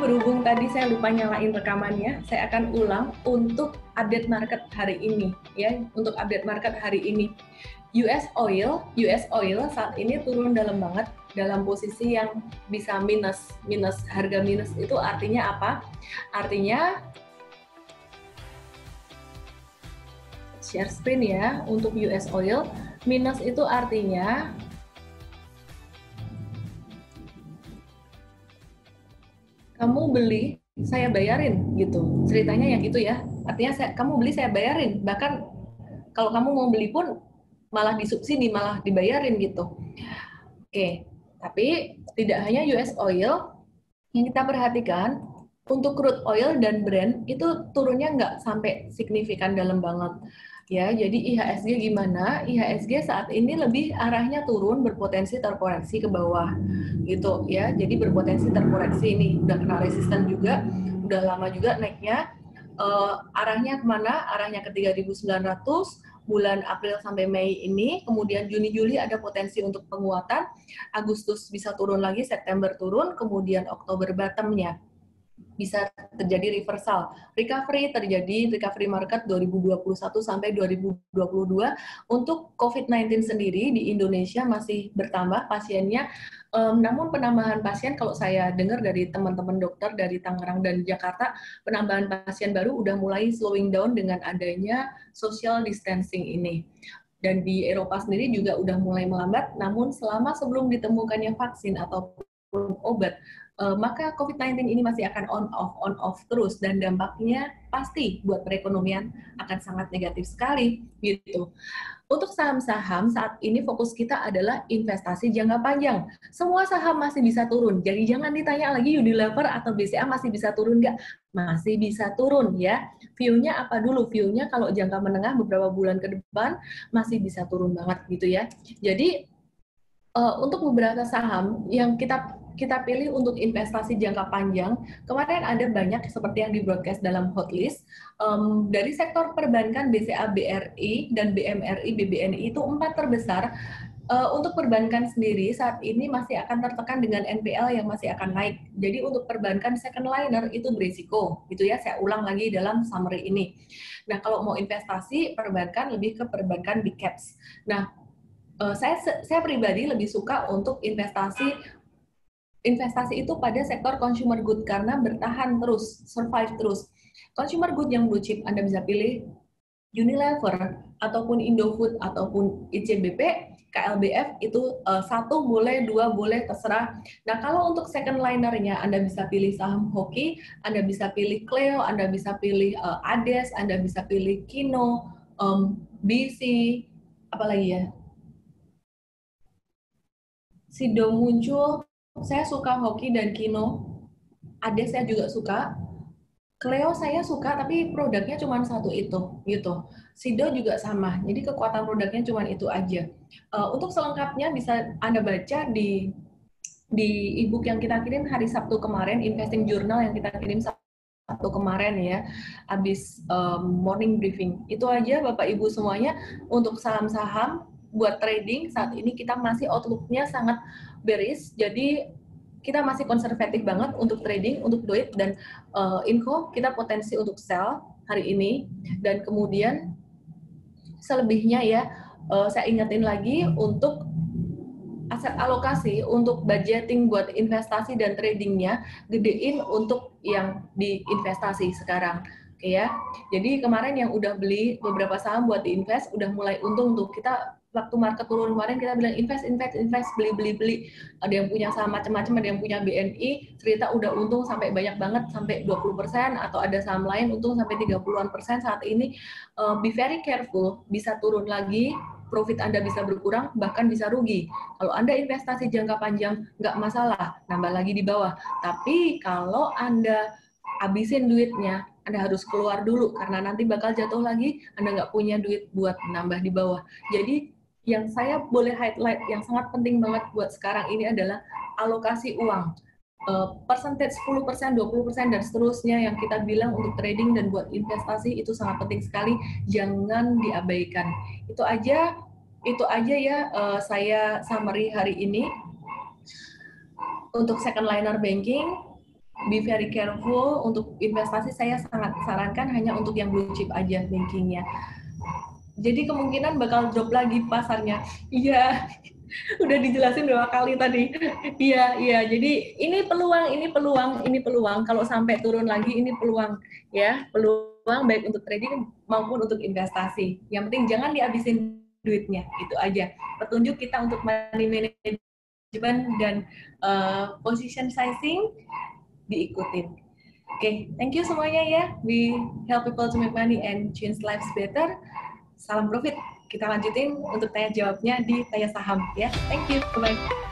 berhubung tadi saya lupa nyalain rekamannya, saya akan ulang untuk update market hari ini, ya. Untuk update market hari ini, US oil saat ini turun dalam banget, dalam posisi yang bisa minus. Harga minus itu artinya apa? Artinya share screen ya, untuk US oil minus itu artinya kamu beli, saya bayarin gitu. Ceritanya yang gitu ya. Artinya kamu beli, saya bayarin. Bahkan kalau kamu mau beli pun malah disubsidi, malah dibayarin gitu. Oke, tapi tidak hanya US oil, yang kita perhatikan untuk crude oil dan Brent itu turunnya nggak sampai signifikan dalam banget. Ya, jadi IHSG gimana? IHSG saat ini lebih arahnya turun, berpotensi terkoreksi ke bawah gitu ya. Jadi berpotensi terkoreksi, ini udah kena resisten juga, udah lama juga naiknya. Arahnya kemana? Arahnya ke 3.900 bulan April sampai Mei ini, kemudian Juni Juli ada potensi untuk penguatan, Agustus bisa turun lagi, September turun, kemudian Oktober bottomnya bisa terjadi reversal. Recovery market 2021 sampai 2022. Untuk COVID-19 sendiri di Indonesia masih bertambah pasiennya, namun penambahan pasien kalau saya dengar dari teman-teman dokter dari Tangerang dan Jakarta, penambahan pasien baru udah mulai slowing down dengan adanya social distancing ini. Dan di Eropa sendiri juga udah mulai melambat, namun selama sebelum ditemukannya vaksin ataupun obat, maka COVID-19 ini masih akan on off terus, dan dampaknya pasti buat perekonomian akan sangat negatif sekali gitu. Untuk saham-saham saat ini fokus kita adalah investasi jangka panjang. Semua saham masih bisa turun, jadi jangan ditanya lagi Unilever atau BCA masih bisa turun nggak? Masih bisa turun ya. View-nya apa dulu? View-nya kalau jangka menengah beberapa bulan ke depan masih bisa turun banget gitu ya. Jadi untuk beberapa saham yang kita pilih untuk investasi jangka panjang, kemarin ada banyak seperti yang di broadcast dalam hotlist, dari sektor perbankan BCA, BRI, dan BMRI, BBNI itu 4 terbesar. Untuk perbankan sendiri saat ini masih akan tertekan dengan NPL yang masih akan naik. Jadi untuk perbankan second liner itu berisiko, gitu ya. Saya ulang lagi dalam summary ini. Nah, kalau mau investasi perbankan lebih ke perbankan big caps. Nah, saya pribadi lebih suka untuk investasi itu pada sektor consumer good karena bertahan terus, survive terus. Consumer good yang blue chip Anda bisa pilih Unilever ataupun Indofood ataupun ICBP, KLBF itu 1 boleh, 2 boleh, terserah. Nah, kalau untuk second linernya Anda bisa pilih saham Hoki, Anda bisa pilih Cleo, Anda bisa pilih Ades, Anda bisa pilih Kino, BC, apalagi ya, Sido muncul, saya suka Hoki dan Kino. Ades saya juga suka. Cleo saya suka, tapi produknya cuma satu itu, gitu. Sido juga sama, jadi kekuatan produknya cuma itu aja. Untuk selengkapnya bisa Anda baca di e-book yang kita kirim hari Sabtu kemarin, Investing Journal yang kita kirim Sabtu kemarin ya, habis morning briefing. Itu aja Bapak Ibu semuanya untuk saham-saham buat trading saat ini kita masih outlook-nya sangat bearish, jadi kita masih konservatif banget untuk trading, untuk duit, dan info kita potensi untuk sell hari ini. Dan kemudian selebihnya ya, saya ingetin lagi untuk aset alokasi, untuk budgeting buat investasi dan tradingnya, gedein untuk yang diinvestasi sekarang. Oke ya, jadi kemarin yang udah beli beberapa saham buat diinvest, udah mulai untung tuh. Kita waktu market turun kemarin kita bilang invest, beli. Ada yang punya saham macam-macam, ada yang punya BNI, cerita udah untung sampai banyak banget, sampai 20%, atau ada saham lain untung sampai 30-an% saat ini. Be very careful, bisa turun lagi, profit Anda bisa berkurang, bahkan bisa rugi. Kalau Anda investasi jangka panjang, nggak masalah, nambah lagi di bawah. Tapi kalau Anda habisin duitnya, Anda harus keluar dulu, karena nanti bakal jatuh lagi, Anda nggak punya duit buat nambah di bawah. Jadi, yang saya boleh highlight, yang sangat penting banget buat sekarang ini adalah alokasi uang. Persentage 10%, 20%, dan seterusnya yang kita bilang untuk trading dan buat investasi itu sangat penting sekali, jangan diabaikan. Itu aja ya, saya summary hari ini. Untuk second liner banking, be very careful. Untuk investasi saya sangat sarankan hanya untuk yang blue chip aja bankingnya. Jadi kemungkinan bakal drop lagi pasarnya. Iya, udah dijelasin 2 kali tadi. Iya, iya. Jadi ini peluang, ini peluang, ini peluang. Kalau sampai turun lagi, ini peluang, ya, peluang baik untuk trading maupun untuk investasi. Yang penting jangan dihabisin duitnya, itu aja. Petunjuk kita untuk money management dan position sizing diikutin. Oke, thank you semuanya ya. We help people to make money and change lives better. Salam profit. Kita lanjutin untuk tanya jawabnya di Tanya Saham ya. Thank you. Bye-bye.